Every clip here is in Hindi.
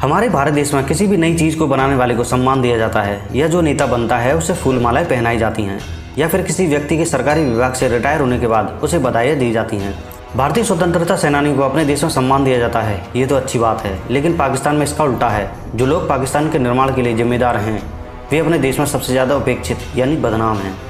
हमारे भारत देश में किसी भी नई चीज़ को बनाने वाले को सम्मान दिया जाता है, या जो नेता बनता है उसे फूल मालाएं पहनाई जाती हैं, या फिर किसी व्यक्ति के सरकारी विभाग से रिटायर होने के बाद उसे बधाइयाँ दी जाती हैं। भारतीय स्वतंत्रता सेनानी को अपने देश में सम्मान दिया जाता है, ये तो अच्छी बात है, लेकिन पाकिस्तान में इसका उल्टा है। जो लोग पाकिस्तान के निर्माण के लिए जिम्मेदार हैं वे अपने देश में सबसे ज़्यादा उपेक्षित यानी बदनाम हैं।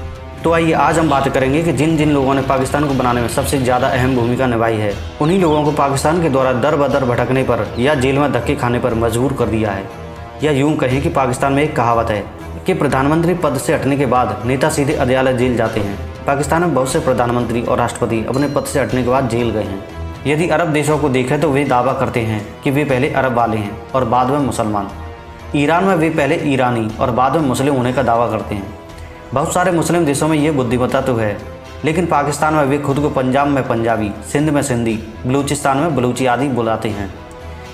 तो आइए आज हम बात करेंगे कि जिन जिन लोगों ने पाकिस्तान को बनाने में सबसे ज़्यादा अहम भूमिका निभाई है, उन्हीं लोगों को पाकिस्तान के द्वारा दर बदर भटकने पर या जेल में धक्के खाने पर मजबूर कर दिया है। या यूं कहें कि पाकिस्तान में एक कहावत है कि प्रधानमंत्री पद से हटने के बाद नेता सीधे अदयालत जेल जाते हैं। पाकिस्तान में बहुत से प्रधानमंत्री और राष्ट्रपति अपने पद से हटने के बाद जेल गए हैं। यदि अरब देशों को देखें तो वे दावा करते हैं कि वे पहले अरब वाले हैं और बाद में मुसलमान। ईरान में वे पहले ईरानी और बाद में मुस्लिम होने का दावा करते हैं। बहुत सारे मुस्लिम देशों में ये बुद्धिमत्ता तो है, लेकिन पाकिस्तान में वे खुद को पंजाब में पंजाबी, सिंध में सिंधी, बलूचिस्तान में बलूची आदि बुलाते हैं।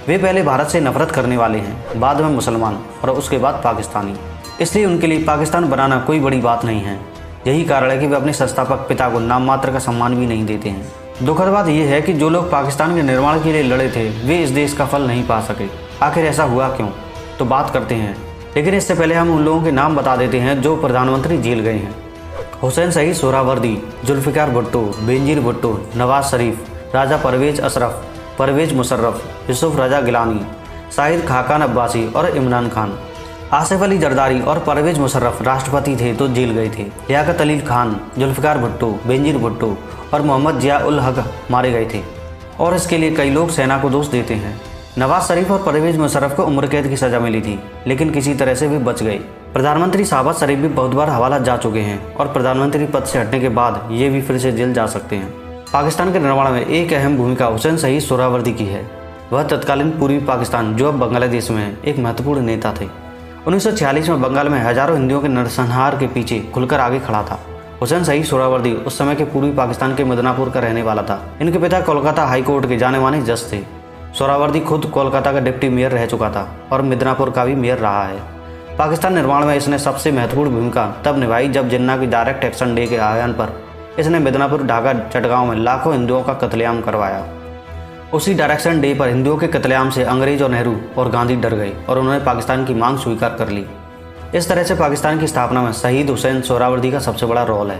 वे पहले भारत से नफरत करने वाले हैं, बाद में मुसलमान और उसके बाद पाकिस्तानी। इसलिए उनके लिए पाकिस्तान बनाना कोई बड़ी बात नहीं है। यही कारण है कि वे अपने संस्थापक पिता को नाम मात्र का सम्मान भी नहीं देते हैं। दुखद बात यह है कि जो लोग पाकिस्तान के निर्माण के लिए लड़े थे वे इस देश का फल नहीं पा सके। आखिर ऐसा हुआ क्यों, तो बात करते हैं, लेकिन इससे पहले हम उन लोगों के नाम बता देते हैं जो प्रधानमंत्री जेल गए हैं। हुसैन सईद सोहरावर्दी, जुल्फ़िकार भुट्टो, बेनजीर भुट्टो, नवाज शरीफ, राजा परवेज अशरफ, परवेज मुशर्रफ, यूसुफ रजा गिलानी, शाहिद खाकान अब्बासी और इमरान खान। आसिफ अली जरदारी और परवेज मुशर्रफ राष्ट्रपति थे तो जेल गए थे। लियाकत अली खान, जुल्फ़िकार भुट्टो, बेनजीर भुट्टो और मोहम्मद जिया उल हक मारे गए थे, और इसके लिए कई लोग सेना को दोष देते हैं। नवाज शरीफ और परवेज मुशर्रफ को उम्र कैद की सजा मिली थी, लेकिन किसी तरह से वे बच गए। प्रधानमंत्री शहबाज शरीफ भी बहुत बार हवाला जा चुके हैं और प्रधानमंत्री पद से हटने के बाद ये भी फिर से जेल जा सकते हैं। पाकिस्तान के निर्माण में एक अहम भूमिका हुसैन सईद सोहरावर्दी की है। वह तत्कालीन पूर्वी पाकिस्तान, जो अब बांग्लादेश में है, एक महत्वपूर्ण नेता थे। 1946 में बंगाल में हजारों हिंदुओं के नरसंहार के पीछे खुलकर आगे खड़ा था। हुसैन सईद सोहरावर्दी उस समय के पूर्वी पाकिस्तान के मिदनापुर का रहने वाला था। इनके पिता कोलकाता हाईकोर्ट के जाने माने जज थे। सोहरावर्दी खुद कोलकाता का डिप्टी मेयर रह चुका था और मिदनापुर का भी मेयर रहा है। पाकिस्तान निर्माण में इसने सबसे महत्वपूर्ण भूमिका तब निभाई जब जिन्ना की डायरेक्ट एक्शन डे के आह्वान पर इसने मिदनापुर, ढाका, चटगांव में लाखों हिंदुओं का कत्लेआम करवाया। उसी डायरेक्शन डे पर हिंदुओं के कत्लेआम से अंग्रेज और नेहरू और गांधी डर गए और उन्होंने पाकिस्तान की मांग स्वीकार कर ली। इस तरह से पाकिस्तान की स्थापना में शहीद हुसैन सोहरावर्दी का सबसे बड़ा रोल है।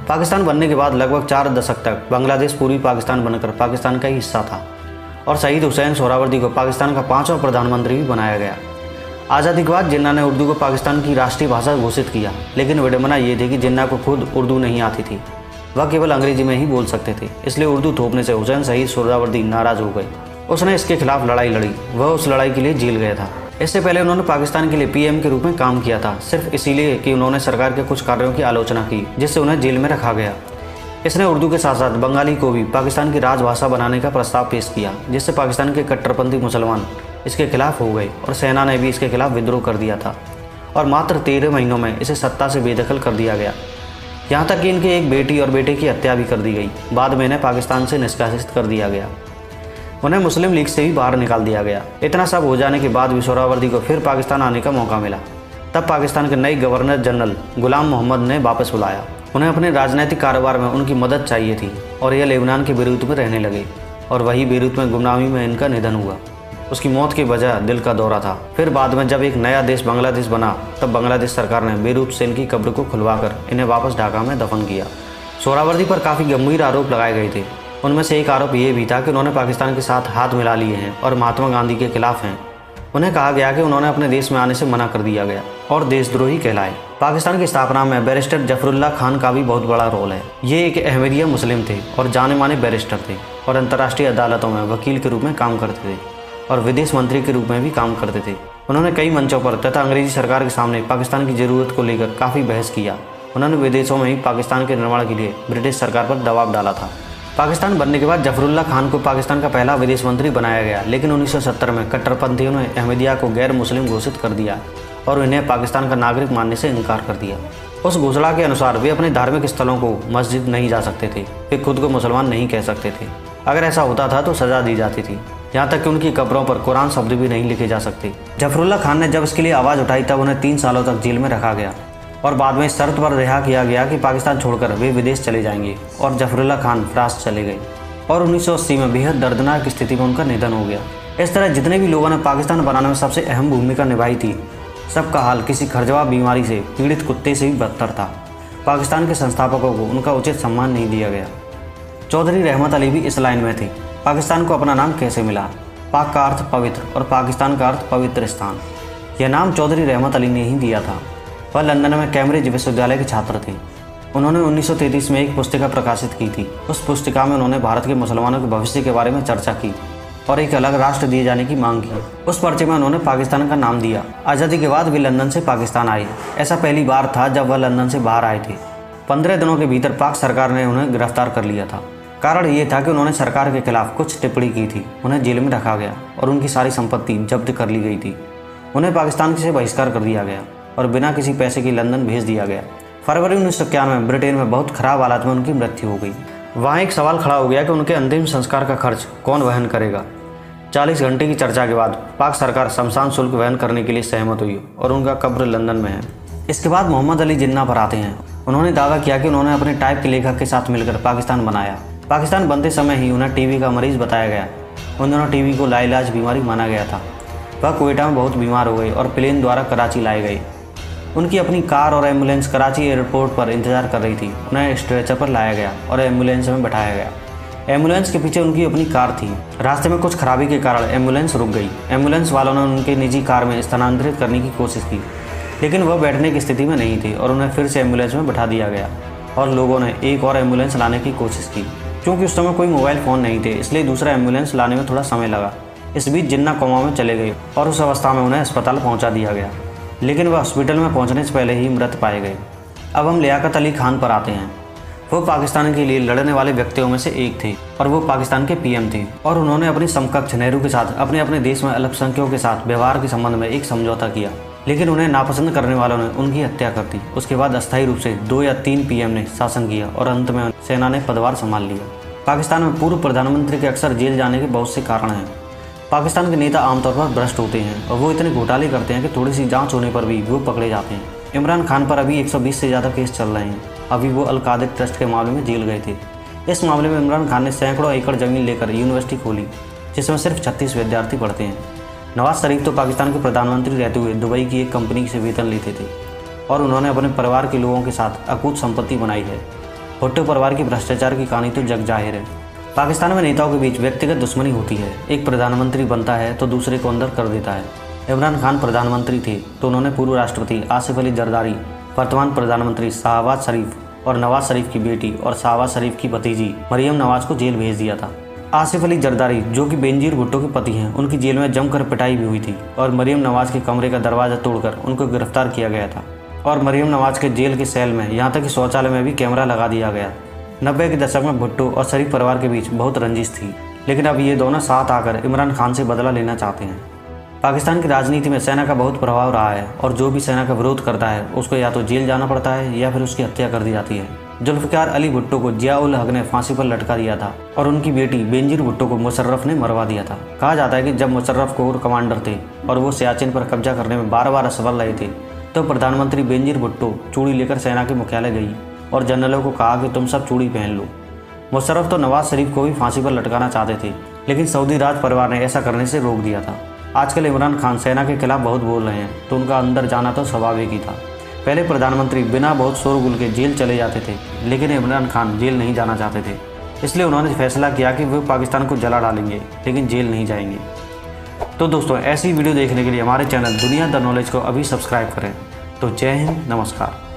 पाकिस्तान बनने के बाद लगभग 4 दशक तक बांग्लादेश पूर्वी पाकिस्तान बनकर पाकिस्तान का ही हिस्सा था और शहीद हुसैन सोहरावर्दी को पाकिस्तान का 5वां प्रधानमंत्री भी बनाया गया। आज़ादी के बाद जिन्ना ने उर्दू को पाकिस्तान की राष्ट्रीय भाषा घोषित किया, लेकिन विडंबना ये थी कि जिन्ना को खुद उर्दू नहीं आती थी, वह केवल अंग्रेजी में ही बोल सकते थे। इसलिए उर्दू थोपने से हुसैन सईद सोहरावर्दी नाराज हो गए। उसने इसके खिलाफ लड़ाई लड़ी। वह उस लड़ाई के लिए जेल गया था। इससे पहले उन्होंने पाकिस्तान के लिए पीएम के रूप में काम किया था, सिर्फ इसीलिए कि उन्होंने सरकार के कुछ कार्यों की आलोचना की, जिससे उन्हें जेल में रखा गया। इसने उर्दू के साथ साथ बंगाली को भी पाकिस्तान की राजभाषा बनाने का प्रस्ताव पेश किया, जिससे पाकिस्तान के कट्टरपंथी मुसलमान इसके खिलाफ हो गए और सेना ने भी इसके खिलाफ विद्रोह कर दिया था और मात्र 13 महीनों में इसे सत्ता से बेदखल कर दिया गया। यहाँ तक कि इनके एक बेटी और बेटे की हत्या भी कर दी गई। बाद में इन्हें पाकिस्तान से निष्कासित कर दिया गया। उन्हें मुस्लिम लीग से भी बाहर निकाल दिया गया। इतना सब हो जाने के बाद भी सोहरावर्दी को फिर पाकिस्तान आने का मौका मिला। तब पाकिस्तान के नए गवर्नर जनरल गुलाम मोहम्मद ने वापस बुलाया। उन्हें अपने राजनीतिक कारोबार में उनकी मदद चाहिए थी और यह लेबनान के बेरूत में रहने लगे, और वही बेरूत में गुमनामी में इनका निधन हुआ। उसकी मौत की वजह दिल का दौरा था। फिर बाद में जब एक नया देश बांग्लादेश बना, तब बांग्लादेश सरकार ने बेरूत से इनकी कब्र को खुलवाकर इन्हें वापस ढाका में दफन किया। सोहरावर्दी पर काफ़ी गंभीर आरोप लगाए गए थे। उनमें से एक आरोप ये भी था कि उन्होंने पाकिस्तान के साथ हाथ मिला लिए हैं और महात्मा गांधी के खिलाफ हैं। उन्हें कहा गया कि उन्होंने अपने देश में आने से मना कर दिया गया और देशद्रोही कहलाए। पाकिस्तान की स्थापना में बैरिस्टर जफरुल्लाह खान का भी बहुत बड़ा रोल है। ये एक अहमदिया मुस्लिम थे और जाने माने बैरिस्टर थे और अंतर्राष्ट्रीय अदालतों में वकील के रूप में काम करते थे और विदेश मंत्री के रूप में भी काम करते थे। उन्होंने कई मंचों पर तथा अंग्रेजी सरकार के सामने पाकिस्तान की ज़रूरत को लेकर काफ़ी बहस किया। उन्होंने विदेशों में ही पाकिस्तान के निर्माण के लिए ब्रिटिश सरकार पर दबाव डाला था। पाकिस्तान बनने के बाद जफरुल्लाह खान को पाकिस्तान का पहला विदेश मंत्री बनाया गया, लेकिन 1970 में कट्टरपंथियों ने अहमदिया को गैर मुस्लिम घोषित कर दिया और इन्हें पाकिस्तान का नागरिक मानने से इनकार कर दिया। उस घोषणा के अनुसार वे अपने धार्मिक स्थलों को मस्जिद नहीं जा सकते थे। वे खुद को मुसलमान नहीं कह सकते थे। अगर ऐसा होता था तो सज़ा दी जाती थी। यहाँ तक कि उनकी कब्रों पर कुरान शब्द भी नहीं लिखे जा सकते। जफरुल्लाह खान ने जब इसके लिए आवाज़ उठाई तब उन्हें 3 सालों तक जेल में रखा गया और बाद में शर्त पर रिहा किया गया कि पाकिस्तान छोड़कर वे विदेश चले जाएंगे और जफरुल्लाह खान फ्रांस चले गए और 1980 में बेहद दर्दनाक स्थिति में उनका निधन हो गया। इस तरह जितने भी लोगों ने पाकिस्तान बनाने में सबसे अहम भूमिका निभाई थी, सबका हाल किसी खरजवा बीमारी से पीड़ित कुत्ते से भी बदतर था। पाकिस्तान के संस्थापकों को उनका उचित सम्मान नहीं दिया गया। चौधरी रहमत अली भी इस लाइन में थे। पाकिस्तान को अपना नाम कैसे मिला? पाक का अर्थ पवित्र और पाकिस्तान का अर्थ पवित्र स्थान। यह नाम चौधरी रहमत अली ने ही दिया था। वह लंदन में कैम्ब्रिज विश्वविद्यालय के छात्र थे। उन्होंने 1933 में एक पुस्तिका प्रकाशित की थी। उस पुस्तिका में उन्होंने भारत के मुसलमानों के भविष्य के बारे में चर्चा की और एक अलग राष्ट्र दिए जाने की मांग की। उस पर्चे में उन्होंने पाकिस्तान का नाम दिया। आज़ादी के बाद वे लंदन से पाकिस्तान आए। ऐसा पहली बार था जब वह लंदन से बाहर आए थे। 15 दिनों के भीतर पाक सरकार ने उन्हें गिरफ्तार कर लिया था। कारण ये था कि उन्होंने सरकार के खिलाफ कुछ टिप्पणी की थी। उन्हें जेल में रखा गया और उनकी सारी संपत्ति जब्त कर ली गई थी। उन्हें पाकिस्तान से बहिष्कार कर दिया गया और बिना किसी पैसे के लंदन भेज दिया गया। फरवरी 1991 में ब्रिटेन में बहुत खराब हालात में उनकी मृत्यु हो गई। वहाँ एक सवाल खड़ा हो गया कि उनके अंतिम संस्कार का खर्च कौन वहन करेगा। 40 घंटे की चर्चा के बाद पाक सरकार शमशान शुल्क वहन करने के लिए सहमत हुई और उनका कब्र लंदन में है। इसके बाद मोहम्मद अली जिन्ना पर आते हैं। उन्होंने दावा किया कि उन्होंने अपने टाइप के लेखक के साथ मिलकर पाकिस्तान बनाया। पाकिस्तान बनते समय ही उन्हें टीबी का मरीज बताया गया। उन दोनों टीबी को लाइलाज बीमारी माना गया था। वह क्वेटा में बहुत बीमार हो गए और प्लेन द्वारा कराची लाए गए। उनकी अपनी कार और एम्बुलेंस कराची एयरपोर्ट पर इंतजार कर रही थी। उन्हें स्ट्रेचर पर लाया गया और एम्बुलेंस में बैठाया गया। एम्बुलेंस के पीछे उनकी अपनी कार थी। रास्ते में कुछ खराबी के कारण एम्बुलेंस रुक गई। एम्बुलेंस वालों ने उनके निजी कार में स्थानांतरित करने की कोशिश की, लेकिन वह बैठने की स्थिति में नहीं थे और उन्हें फिर से एम्बुलेंस में बैठा दिया गया और लोगों ने एक और एम्बुलेंस लाने की कोशिश की। क्योंकि उस समय कोई मोबाइल फ़ोन नहीं थे, इसलिए दूसरा एम्बुलेंस लाने में थोड़ा समय लगा। इस बीच जिन्ना कोमा में चले गए और उस अवस्था में उन्हें अस्पताल पहुंचा दिया गया, लेकिन वह हॉस्पिटल में पहुंचने से पहले ही मृत पाए गए। अब हम लियाकत अली खान पर आते हैं। वो पाकिस्तान के लिए लड़ने वाले व्यक्तियों में से एक थे और वो पाकिस्तान के पीएम थे और उन्होंने अपनी समकक्ष नेहरू के साथ अपने अपने देश में अल्पसंख्यकों के साथ व्यवहार के संबंध में एक समझौता किया, लेकिन उन्हें नापसंद करने वालों ने उनकी हत्या कर दी। उसके बाद अस्थायी रूप से 2 या 3 पीएम ने शासन किया और अंत में सेना ने पदभार संभाल लिया। पाकिस्तान में पूर्व प्रधानमंत्री के अक्सर जेल जाने के बहुत से कारण हैं। पाकिस्तान के नेता आमतौर पर भ्रष्ट होते हैं और वो इतने घोटाले करते हैं कि थोड़ी सी जांच होने पर भी वो पकड़े जाते हैं। इमरान खान पर अभी 120 से ज़्यादा केस चल रहे हैं। अभी वो अल-कादिर ट्रस्ट के मामले में जेल गए थे। इस मामले में इमरान खान ने सैकड़ों एकड़ जमीन लेकर यूनिवर्सिटी खोली, जिसमें सिर्फ 36 विद्यार्थी पढ़ते हैं। नवाज शरीफ तो पाकिस्तान के प्रधानमंत्री रहते हुए दुबई की एक कंपनी से वेतन लेते थे और उन्होंने अपने परिवार के लोगों के साथ अकूत संपत्ति बनाई है। भुट्टो परिवार की भ्रष्टाचार की कहानी तो जग जाहिर है। पाकिस्तान में नेताओं के बीच व्यक्तिगत दुश्मनी होती है। एक प्रधानमंत्री बनता है तो दूसरे को अंदर कर देता है। इमरान खान प्रधानमंत्री थे तो उन्होंने पूर्व राष्ट्रपति आसिफ अली जरदारी, वर्तमान प्रधानमंत्री शाहबाज शरीफ और नवाज शरीफ की बेटी और शाहबाज शरीफ की भतीजी मरियम नवाज को जेल भेज दिया था। आसिफ अली जरदारी, जो कि बेनजीर भुट्टो के पति हैं, उनकी जेल में जमकर पिटाई भी हुई थी और मरियम नवाज के कमरे का दरवाजा तोड़कर उनको गिरफ्तार किया गया था और मरियम नवाज के जेल के सेल में, यहाँ तक कि शौचालय में भी कैमरा लगा दिया गया। 90 के दशक में भुट्टो और शरीफ परिवार के बीच बहुत रंजिश थी, लेकिन अब ये दोनों साथ आकर इमरान खान से बदला लेना चाहते हैं। पाकिस्तान की राजनीति में सेना का बहुत प्रभाव रहा है और जो भी सेना का विरोध करता है उसको या तो जेल जाना पड़ता है या फिर उसकी हत्या कर दी जाती है। जुल्फ़िकार अली भुट्टो को जिया-उल हक ने फांसी पर लटका दिया था और उनकी बेटी बेनजीर भुट्टो को मुशर्रफ ने मरवा दिया था। कहा जाता है कि जब मुशर्रफ कोर कमांडर थे और वो सियाचिन पर कब्जा करने में बार-बार असफल रहे थे, तो प्रधानमंत्री बेनजीर भुट्टो चूड़ी लेकर सेना के मुख्यालय गई और जनरलों को कहा कि तुम सब चूड़ी पहन लो। मुशर्रफ तो नवाज शरीफ को भी फांसी पर लटकाना चाहते थे, लेकिन सऊदी राज परिवार ने ऐसा करने से रोक दिया था। आजकल इमरान खान सेना के खिलाफ बहुत बोल रहे हैं, तो उनका अंदर जाना तो स्वाभाविक ही था। पहले प्रधानमंत्री बिना बहुत शोरगुल के जेल चले जाते थे, लेकिन इमरान खान जेल नहीं जाना चाहते थे, इसलिए उन्होंने फैसला किया कि वो पाकिस्तान को जला डालेंगे, लेकिन जेल नहीं जाएंगे। तो दोस्तों, ऐसी वीडियो देखने के लिए हमारे चैनल दुनिया द नॉलेज को अभी सब्सक्राइब करें। तो जय हिंद, नमस्कार।